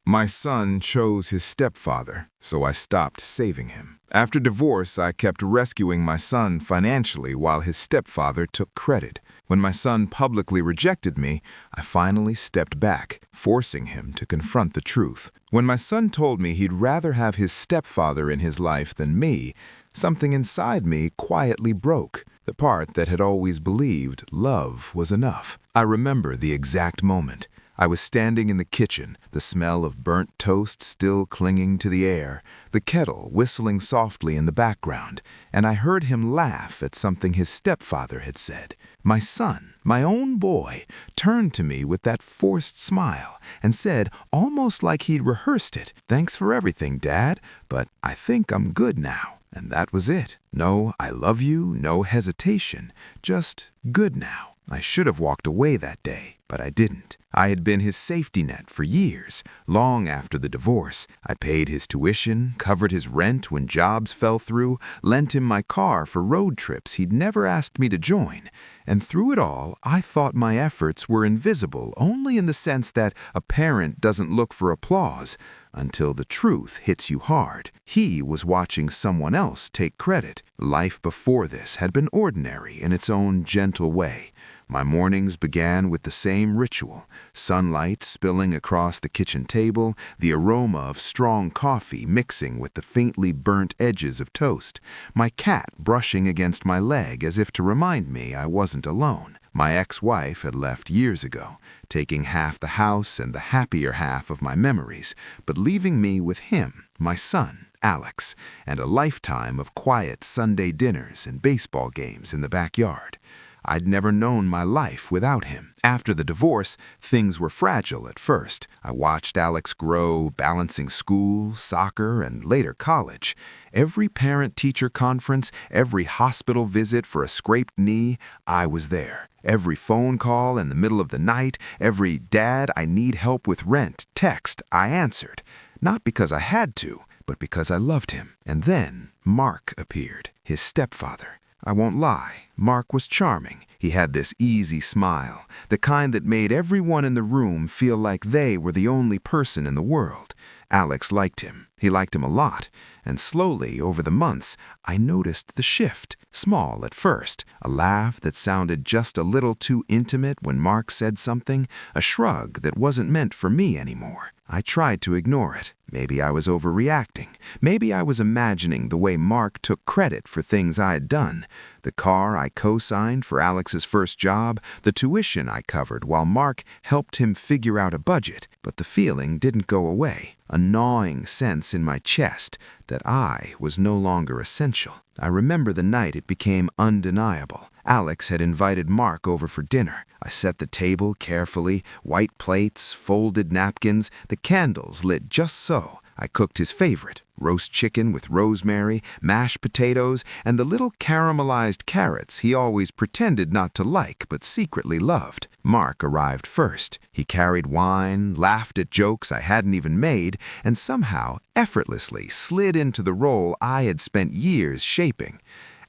My son chose his stepfather, so I stopped saving him. After divorce, I kept rescuing my son financially while his stepfather took credit. When my son publicly rejected me, I finally stepped back, forcing him to confront the truth. When my son told me he'd rather have his stepfather in his life than me, something inside me quietly broke, the part that had always believed love was enough. I remember the exact moment. I was standing in the kitchen, the smell of burnt toast still clinging to the air, the kettle whistling softly in the background, and I heard him laugh at something his stepfather had said. My son, my own boy, turned to me with that forced smile and said, almost like he'd rehearsed it, "Thanks for everything, Dad, but I think I'm good now." And that was it. No, I love you, no hesitation, just good now. I should have walked away that day, but I didn't. I had been his safety net for years. Long after the divorce, I paid his tuition, covered his rent when jobs fell through, lent him my car for road trips he'd never asked me to join. And through it all, I thought my efforts were invisible only in the sense that a parent doesn't look for applause until the truth hits you hard. He was watching someone else take credit. Life before this had been ordinary in its own gentle way. My mornings began with the same ritual, sunlight spilling across the kitchen table, the aroma of strong coffee mixing with the faintly burnt edges of toast, my cat brushing against my leg as if to remind me I wasn't alone. My ex-wife had left years ago, taking half the house and the happier half of my memories, but leaving me with him, my son, Alex, and a lifetime of quiet Sunday dinners and baseball games in the backyard. I'd never known my life without him. After the divorce, things were fragile at first. I watched Alex grow, balancing school, soccer, and later college. Every parent-teacher conference, every hospital visit for a scraped knee, I was there. Every phone call in the middle of the night, every "Dad, I need help with rent" text, I answered. Not because I had to, but because I loved him. And then Mark appeared, his stepfather. I won't lie, Mark was charming. He had this easy smile, the kind that made everyone in the room feel like they were the only person in the world. Alex liked him. He liked him a lot. And slowly, over the months, I noticed the shift. Small at first, a laugh that sounded just a little too intimate when Mark said something, a shrug that wasn't meant for me anymore. I tried to ignore it. Maybe I was overreacting. Maybe I was imagining the way Mark took credit for things I had done. The car I co-signed for Alex's first job, the tuition I covered while Mark helped him figure out a budget. But the feeling didn't go away, a gnawing sense in my chest that I was no longer essential. I remember the night it became undeniable. Alex had invited Mark over for dinner. I set the table carefully, white plates, folded napkins, the candles lit just so. I cooked his favorite, roast chicken with rosemary, mashed potatoes, and the little caramelized carrots he always pretended not to like but secretly loved. Mark arrived first. He carried wine, laughed at jokes I hadn't even made, and somehow, effortlessly, slid into the role I had spent years shaping.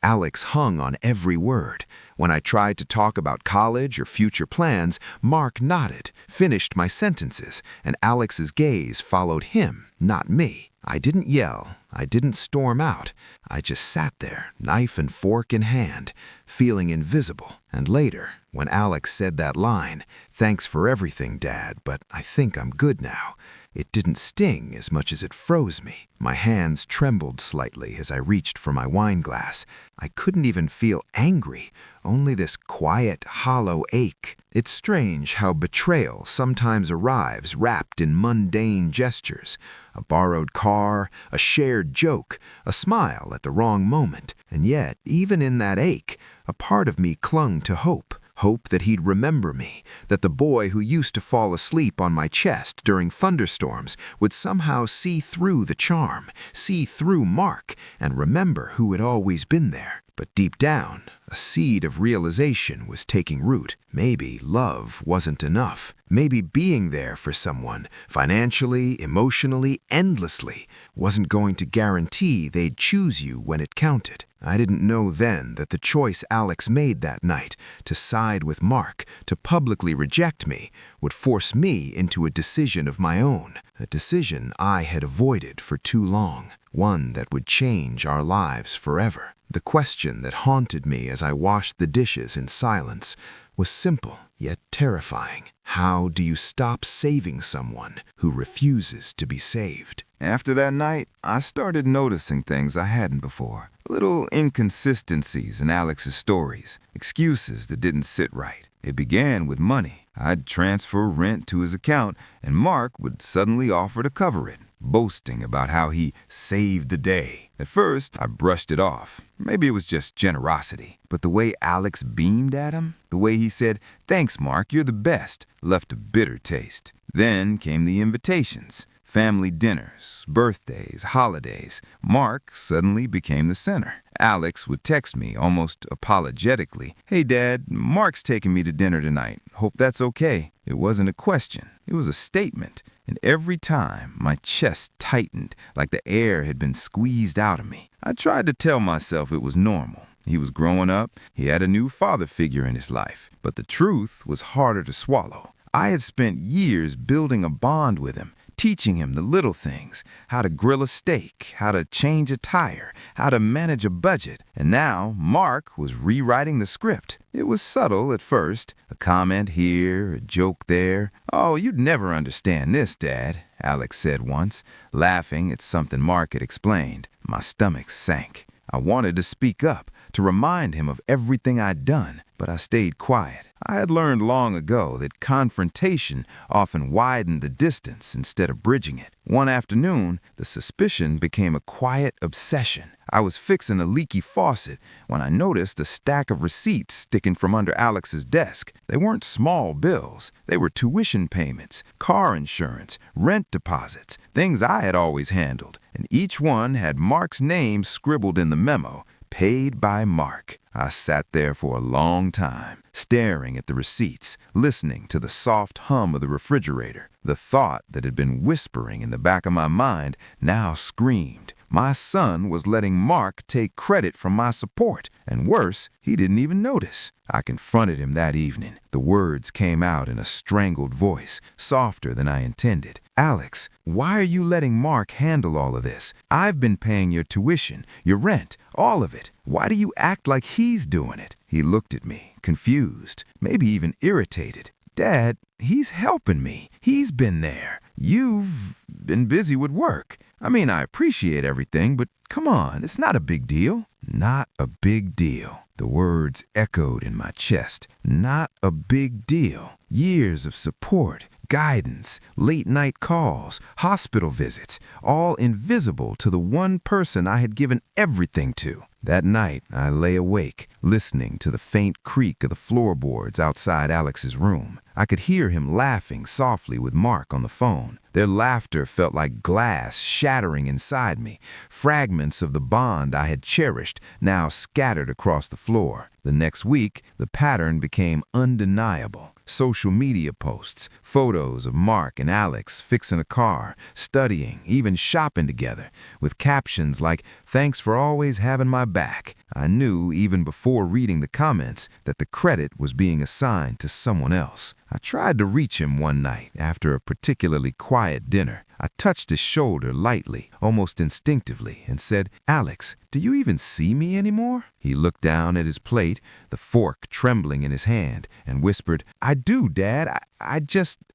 Alex hung on every word. When I tried to talk about college or future plans, Mark nodded, finished my sentences, and Alex's gaze followed him, not me. I didn't yell. I didn't storm out. I just sat there, knife and fork in hand, feeling invisible. And later, when Alex said that line, "Thanks for everything, Dad, but I think I'm good now," it didn't sting as much as it froze me. My hands trembled slightly as I reached for my wine glass. I couldn't even feel angry, only this quiet, hollow ache. It's strange how betrayal sometimes arrives wrapped in mundane gestures. A borrowed car, a shared joke, a smile at the wrong moment. And yet, even in that ache, a part of me clung to hope. Hope that he'd remember me, that the boy who used to fall asleep on my chest during thunderstorms would somehow see through the charm, see through Mark, and remember who had always been there. But deep down, a seed of realization was taking root. Maybe love wasn't enough. Maybe being there for someone, financially, emotionally, endlessly, wasn't going to guarantee they'd choose you when it counted. I didn't know then that the choice Alex made that night, to side with Mark, to publicly reject me, would force me into a decision of my own, a decision I had avoided for too long, one that would change our lives forever. The question that haunted me as I washed the dishes in silence was simple, yet terrifying. How do you stop saving someone who refuses to be saved? After that night, I started noticing things I hadn't before. Little inconsistencies in Alex's stories, excuses that didn't sit right. It began with money. I'd transfer rent to his account, and Mark would suddenly offer to cover it, boasting about how he saved the day. At first, I brushed it off. Maybe it was just generosity. But the way Alex beamed at him, the way he said, "Thanks, Mark, you're the best," left a bitter taste. Then came the invitations. Family dinners, birthdays, holidays. Mark suddenly became the center. Alex would text me almost apologetically, "Hey Dad, Mark's taking me to dinner tonight. Hope that's okay." It wasn't a question. It was a statement. And every time, my chest tightened like the air had been squeezed out of me. I tried to tell myself it was normal. He was growing up. He had a new father figure in his life. But the truth was harder to swallow. I had spent years building a bond with him, teaching him the little things, how to grill a steak, how to change a tire, how to manage a budget. And now Mark was rewriting the script. It was subtle at first, a comment here, a joke there. "Oh, you'd never understand this, Dad," Alex said once, laughing at something Mark had explained. My stomach sank. I wanted to speak up, to remind him of everything I'd done, but I stayed quiet. I had learned long ago that confrontation often widened the distance instead of bridging it. One afternoon, the suspicion became a quiet obsession. I was fixing a leaky faucet when I noticed a stack of receipts sticking from under Alex's desk. They weren't small bills. They were tuition payments, car insurance, rent deposits, things I had always handled. And each one had Mark's name scribbled in the memo. Paid by Mark. I sat there for a long time, staring at the receipts, listening to the soft hum of the refrigerator. The thought that had been whispering in the back of my mind now screamed. My son was letting Mark take credit from my support, and worse, he didn't even notice. I confronted him that evening. The words came out in a strangled voice, softer than I intended. "Alex, why are you letting Mark handle all of this? I've been paying your tuition, your rent, all of it. Why do you act like he's doing it?" He looked at me, confused, maybe even irritated. "Dad, he's helping me. He's been there. You've been busy with work. I mean, I appreciate everything, but come on, it's not a big deal." Not a big deal. The words echoed in my chest. Not a big deal. Years of support, guidance, late-night calls, hospital visits, all invisible to the one person I had given everything to. That night, I lay awake, listening to the faint creak of the floorboards outside Alex's room. I could hear him laughing softly with Mark on the phone. Their laughter felt like glass shattering inside me, fragments of the bond I had cherished now scattered across the floor. The next week, the pattern became undeniable. Social media posts, photos of Mark and Alex fixing a car, studying, even shopping together, with captions like, "Thanks for always having my back." I knew, even before reading the comments, that the credit was being assigned to someone else. I tried to reach him one night after a particularly quiet dinner. I touched his shoulder lightly, almost instinctively, and said, "Alex, do you even see me anymore?" He looked down at his plate, the fork trembling in his hand, and whispered, "I do, Dad.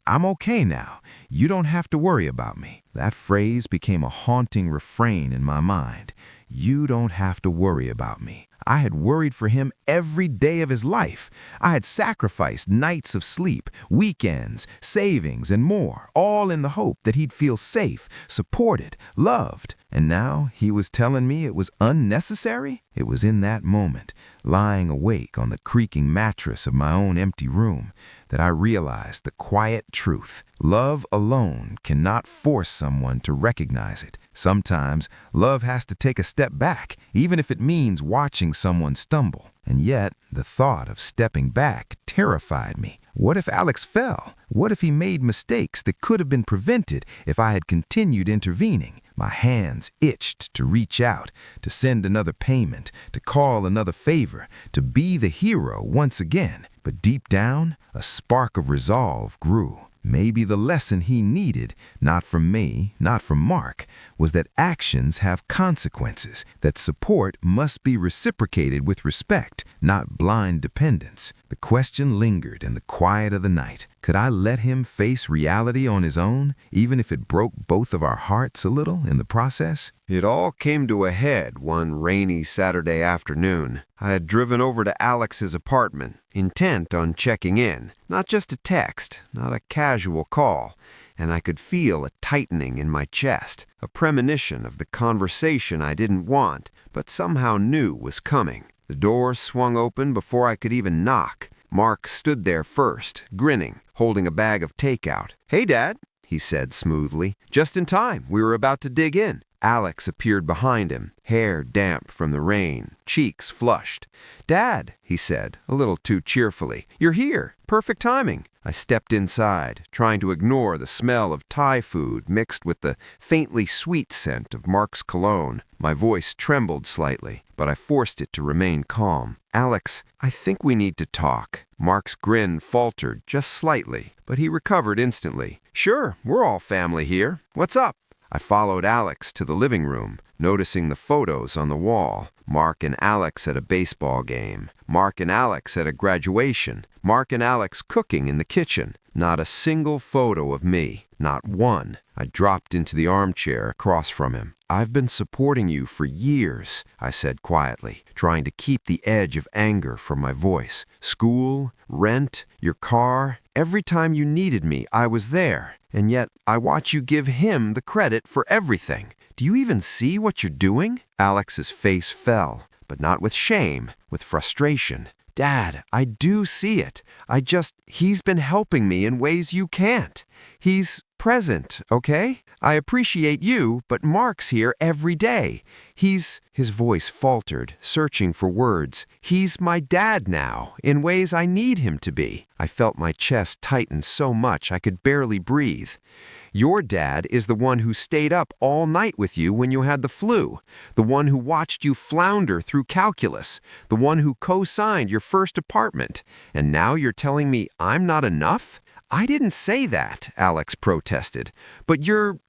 I'm okay now. You don't have to worry about me." That phrase became a haunting refrain in my mind. You don't have to worry about me. I had worried for him every day of his life. I had sacrificed nights of sleep, weekends, savings, and more, all in the hope that he'd feel safe, supported, loved. And now he was telling me it was unnecessary? It was in that moment, lying awake on the creaking mattress of my own empty room, that I realized the quiet truth. Love alone cannot force someone to recognize it. Sometimes love has to take a step back, even if it means watching someone stumble. And yet, the thought of stepping back terrified me. What if Alex fell? What if he made mistakes that could have been prevented if I had continued intervening? My hands itched to reach out, to send another payment, to call another favor, to be the hero once again. But deep down, a spark of resolve grew. Maybe the lesson he needed, not from me, not from Mark, was that actions have consequences, that support must be reciprocated with respect, not blind dependence. The question lingered in the quiet of the night. Could I let him face reality on his own, even if it broke both of our hearts a little in the process? It all came to a head one rainy Saturday afternoon. I had driven over to Alex's apartment, intent on checking in. Not just a text, not a casual call, and I could feel a tightening in my chest, a premonition of the conversation I didn't want, but somehow knew was coming. The door swung open before I could even knock. Mark stood there first, grinning, holding a bag of takeout. "Hey, Dad," he said smoothly. "Just in time. We were about to dig in." Alex appeared behind him, hair damp from the rain, cheeks flushed. "Dad," he said, a little too cheerfully, "you're here. Perfect timing." I stepped inside, trying to ignore the smell of Thai food mixed with the faintly sweet scent of Mark's cologne. My voice trembled slightly, but I forced it to remain calm. "Alex, I think we need to talk." Mark's grin faltered just slightly, but he recovered instantly. "Sure, we're all family here. What's up?" I followed Alex to the living room, noticing the photos on the wall. Mark and Alex at a baseball game. Mark and Alex at a graduation. Mark and Alex cooking in the kitchen. Not a single photo of me. Not one. I dropped into the armchair across from him. "I've been supporting you for years," I said quietly, trying to keep the edge of anger from my voice. "School, rent, your car, every time you needed me, I was there. And yet, I watch you give him the credit for everything. Do you even see what you're doing?" Alex's face fell, but not with shame, with frustration. "Dad, I do see it. He's been helping me in ways you can't. He's present, okay? I appreciate you, but Mark's here every day. His voice faltered, searching for words. "He's my dad now, in ways I need him to be." I felt my chest tighten so much I could barely breathe. "Your dad is the one who stayed up all night with you when you had the flu, the one who watched you flounder through calculus, the one who co-signed your first apartment, and now you're telling me I'm not enough?" "I didn't say that," Alex protested, "but you're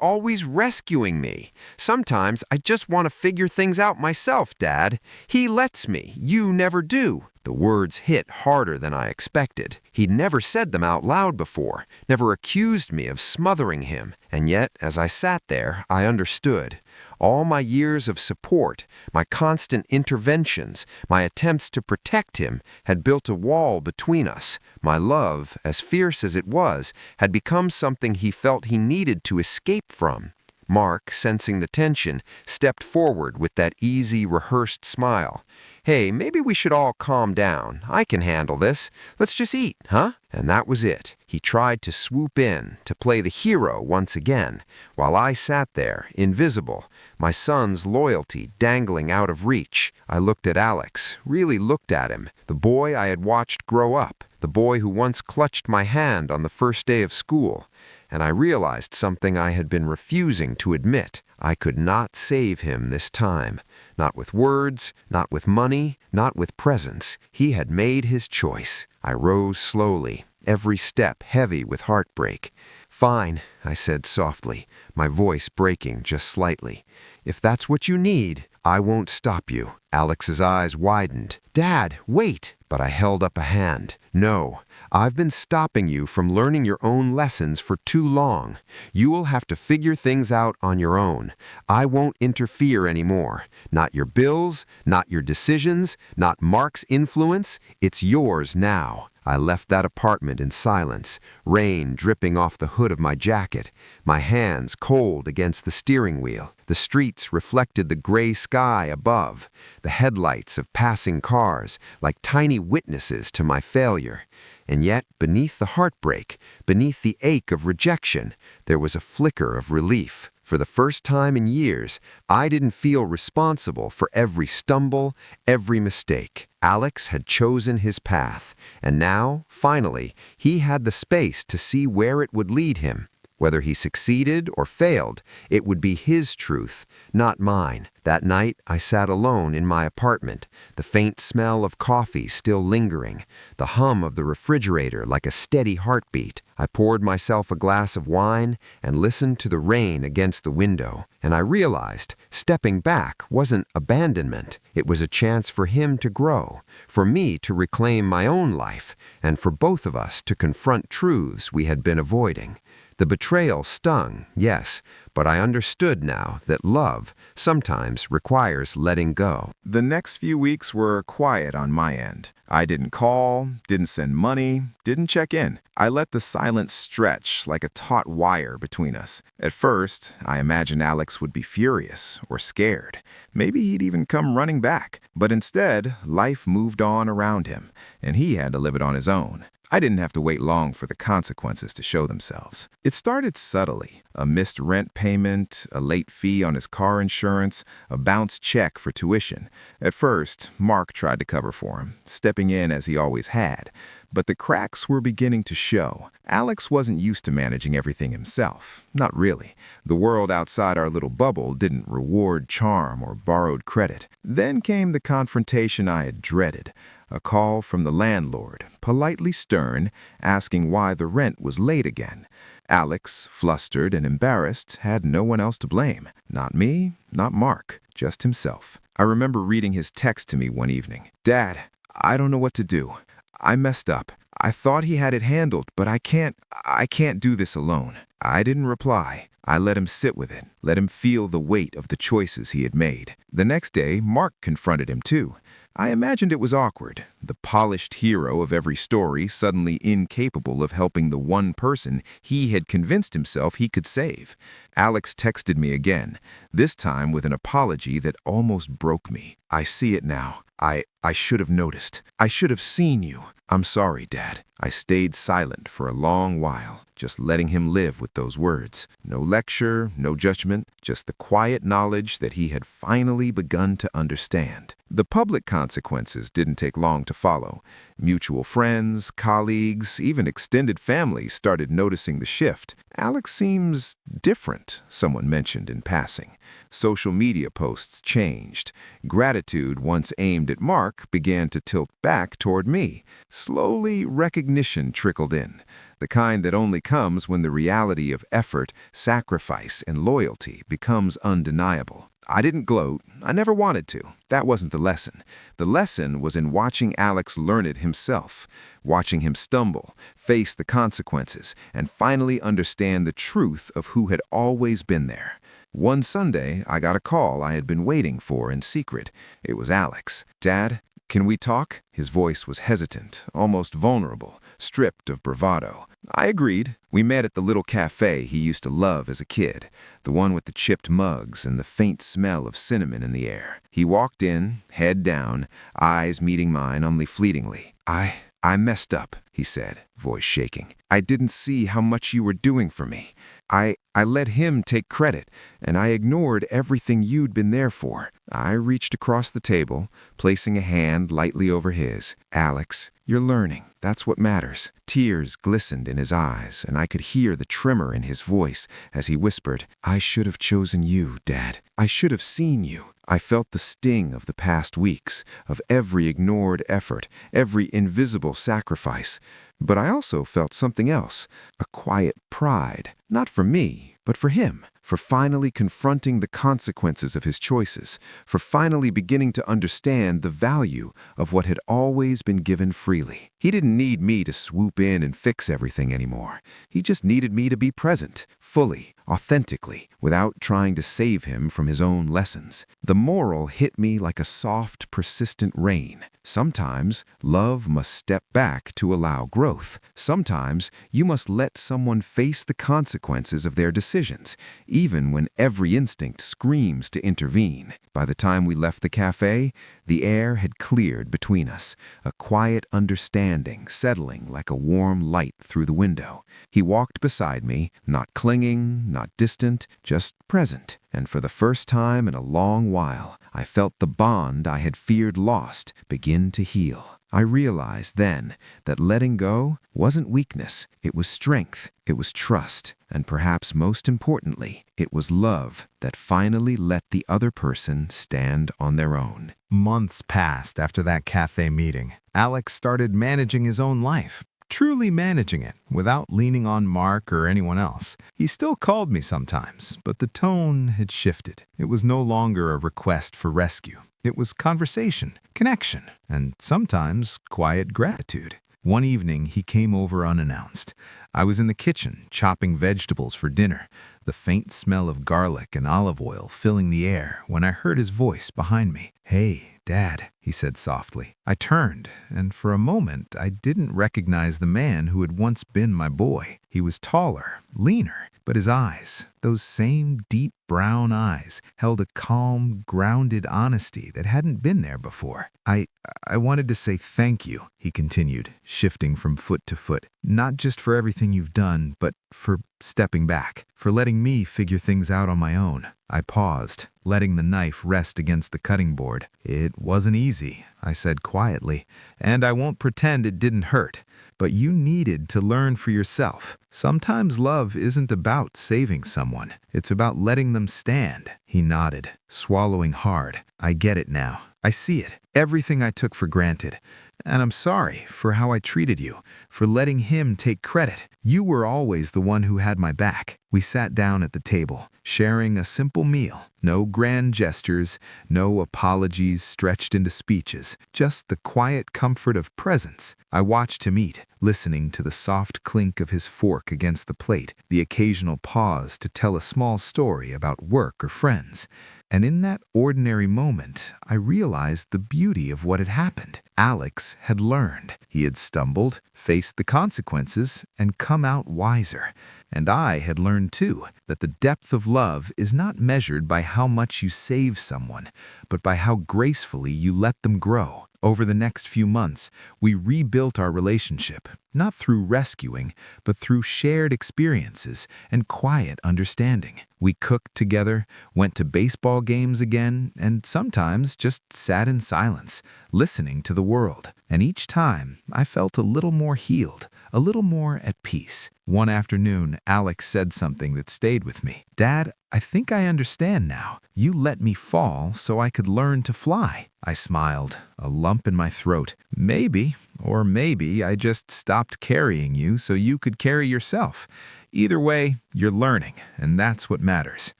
always rescuing me. Sometimes I just want to figure things out myself, Dad. He lets me. You never do." The words hit harder than I expected. He'd never said them out loud before, never accused me of smothering him. And yet, as I sat there, I understood. All my years of support, my constant interventions, my attempts to protect him, had built a wall between us. My love, as fierce as it was, had become something he felt he needed to escape from. Mark, sensing the tension, stepped forward with that easy, rehearsed smile. "Hey, maybe we should all calm down. I can handle this. Let's just eat, huh?" And that was it. He tried to swoop in, to play the hero once again, while I sat there, invisible, my son's loyalty dangling out of reach. I looked at Alex, really looked at him, the boy I had watched grow up, the boy who once clutched my hand on the first day of school, and I realized something I had been refusing to admit. I could not save him this time. Not with words, not with money, not with presence. He had made his choice. I rose slowly, every step heavy with heartbreak. "Fine," I said softly, my voice breaking just slightly. "If that's what you need, I won't stop you." Alex's eyes widened. "Dad, wait!" But I held up a hand. "No, I've been stopping you from learning your own lessons for too long. You will have to figure things out on your own. I won't interfere anymore. Not your bills, not your decisions, not Mark's influence. It's yours now." I left that apartment in silence, rain dripping off the hood of my jacket, my hands cold against the steering wheel. The streets reflected the gray sky above, the headlights of passing cars like tiny witnesses to my failure. And yet, beneath the heartbreak, beneath the ache of rejection, there was a flicker of relief. For the first time in years, I didn't feel responsible for every stumble, every mistake. Alex had chosen his path, and now, finally, he had the space to see where it would lead him. Whether he succeeded or failed, it would be his truth, not mine. That night, I sat alone in my apartment, the faint smell of coffee still lingering, the hum of the refrigerator like a steady heartbeat. I poured myself a glass of wine and listened to the rain against the window, and I realized stepping back wasn't abandonment. It was a chance for him to grow, for me to reclaim my own life, and for both of us to confront truths we had been avoiding. The betrayal stung, yes, but I understood now that love sometimes requires letting go. The next few weeks were quiet on my end. I didn't call, didn't send money, didn't check in. I let the silence stretch like a taut wire between us. At first, I imagined Alex would be furious or scared. Maybe he'd even come running back. But instead, life moved on around him, and he had to live it on his own. I didn't have to wait long for the consequences to show themselves. It started subtly. A missed rent payment, a late fee on his car insurance, a bounced check for tuition. At first, Mark tried to cover for him, stepping in as he always had. But the cracks were beginning to show. Alex wasn't used to managing everything himself. Not really. The world outside our little bubble didn't reward charm or borrowed credit. Then came the confrontation I had dreaded. A call from the landlord, politely stern, asking why the rent was late again. Alex, flustered and embarrassed, had no one else to blame. Not me, not Mark, just himself. I remember reading his text to me one evening. "Dad, I don't know what to do. I messed up. I thought he had it handled, but I can't do this alone." I didn't reply. I let him sit with it, let him feel the weight of the choices he had made. The next day, Mark confronted him too. I imagined it was awkward, the polished hero of every story suddenly incapable of helping the one person he had convinced himself he could save. Alex texted me again, this time with an apology that almost broke me. "I see it now. I should have noticed. I should have seen you. I'm sorry, Dad." I stayed silent for a long while, just letting him live with those words. No lecture, no judgment, just the quiet knowledge that he had finally begun to understand. The public consequences didn't take long to follow. Mutual friends, colleagues, even extended family started noticing the shift. "Alex seems different," someone mentioned in passing. Social media posts changed. Gratitude once aimed at Mark began to tilt back toward me. Slowly, recognition trickled in, the kind that only comes when the reality of effort, sacrifice, and loyalty becomes undeniable. I didn't gloat. I never wanted to. That wasn't the lesson. The lesson was in watching Alex learn it himself, watching him stumble, face the consequences, and finally understand the truth of who had always been there. One Sunday, I got a call I had been waiting for in secret. It was Alex. "Dad, can we talk?" His voice was hesitant, almost vulnerable, stripped of bravado. I agreed. We met at the little cafe he used to love as a kid, the one with the chipped mugs and the faint smell of cinnamon in the air. He walked in, head down, eyes meeting mine only fleetingly. I messed up," he said, voice shaking. "I didn't see how much you were doing for me. I let him take credit, and I ignored everything you'd been there for." I reached across the table, placing a hand lightly over his. "Alex, you're learning. That's what matters." Tears glistened in his eyes, and I could hear the tremor in his voice as he whispered, "I should have chosen you, Dad. I should have seen you." I felt the sting of the past weeks, of every ignored effort, every invisible sacrifice. But I also felt something else, a quiet pride, not for me, but for him. for finally confronting the consequences of his choices, for finally beginning to understand the value of what had always been given freely. He didn't need me to swoop in and fix everything anymore. He just needed me to be present, fully, authentically, without trying to save him from his own lessons. The moral hit me like a soft, persistent rain. Sometimes love must step back to allow growth. Sometimes you must let someone face the consequences of their decisions, even when every instinct screams to intervene. By the time we left the cafe, the air had cleared between us, a quiet understanding settling like a warm light through the window. He walked beside me, not clinging, not distant, just present. And for the first time in a long while, I felt the bond I had feared lost begin to heal. I realized then that letting go wasn't weakness, it was strength, it was trust, and perhaps most importantly, it was love that finally let the other person stand on their own. Months passed after that cafe meeting. Alex started managing his own life. Truly managing it, without leaning on Mark or anyone else. He still called me sometimes, but the tone had shifted. It was no longer a request for rescue. It was conversation, connection, and sometimes quiet gratitude. One evening, he came over unannounced. I was in the kitchen, chopping vegetables for dinner, the faint smell of garlic and olive oil filling the air when I heard his voice behind me. "Hey, Dad," he said softly. I turned, and for a moment I didn't recognize the man who had once been my boy. He was taller, leaner, but his eyes, those same deep brown eyes, held a calm, grounded honesty that hadn't been there before. I wanted to say thank you, he continued, shifting from foot to foot. Not just for everything you've done, but for stepping back, for letting me figure things out on my own. I paused, letting the knife rest against the cutting board. It wasn't easy, I said quietly, and I won't pretend it didn't hurt. But you needed to learn for yourself. Sometimes love isn't about saving someone. It's about letting them stand. He nodded, swallowing hard. I get it now. I see it. Everything I took for granted. And I'm sorry for how I treated you, for letting him take credit. You were always the one who had my back. We sat down at the table, sharing a simple meal. No grand gestures, no apologies stretched into speeches, just the quiet comfort of presence. I watched him eat, listening to the soft clink of his fork against the plate, the occasional pause to tell a small story about work or friends. And in that ordinary moment, I realized the beauty of what had happened. Alex had learned. He had stumbled, faced the consequences, and come out wiser. And I had learned too that the depth of love is not measured by how much you save someone, but by how gracefully you let them grow. Over the next few months, we rebuilt our relationship, not through rescuing, but through shared experiences and quiet understanding. We cooked together, went to baseball games again, and sometimes just sat in silence, listening to the world. And each time, I felt a little more healed, a little more at peace. One afternoon, Alex said something that stayed with me. "Dad, I think I understand now. You let me fall so I could learn to fly." I smiled, a lump in my throat. Maybe, or maybe I just stopped carrying you so you could carry yourself. Either way, you're learning, and that's what matters.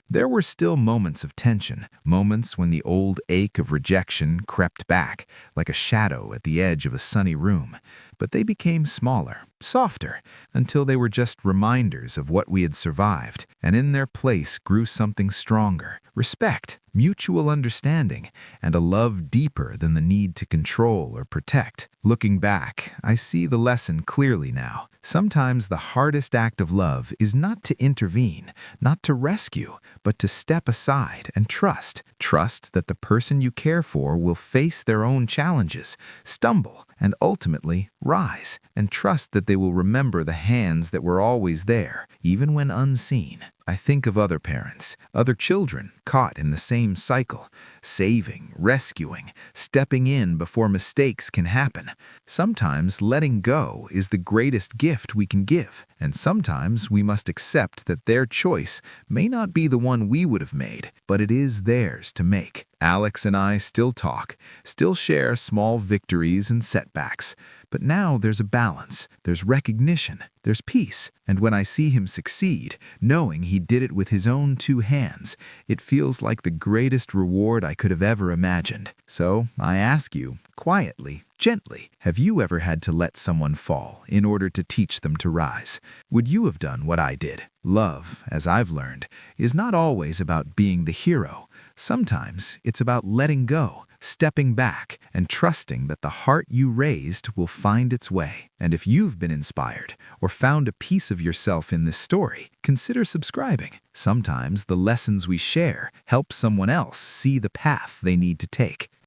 There were still moments of tension, moments when the old ache of rejection crept back, like a shadow at the edge of a sunny room. But they became smaller, softer, until they were just reminders of what we had survived, and in their place grew something stronger, respect, mutual understanding, and a love deeper than the need to control or protect. Looking back, I see the lesson clearly now. Sometimes the hardest act of love is not to intervene, not to rescue, but to step aside and trust. Trust that the person you care for will face their own challenges, stumble, and ultimately rise. And trust that they will remember the hands that were always there, even when unseen. I think of other parents, other children caught in the same cycle, saving, rescuing, stepping in before mistakes can happen. Sometimes letting go is the greatest gift we can give, and sometimes we must accept that their choice may not be the one we would have made, but it is theirs to make. Alex and I still talk, still share small victories and setbacks. But now there's a balance, there's recognition, there's peace. And when I see him succeed, knowing he did it with his own 2 hands, it feels like the greatest reward I could have ever imagined. So I ask you, quietly, gently, have you ever had to let someone fall in order to teach them to rise? Would you have done what I did? Love, as I've learned, is not always about being the hero. Sometimes it's about letting go, stepping back, and trusting that the heart you raised will find its way. And if you've been inspired or found a piece of yourself in this story, consider subscribing. Sometimes the lessons we share help someone else see the path they need to take.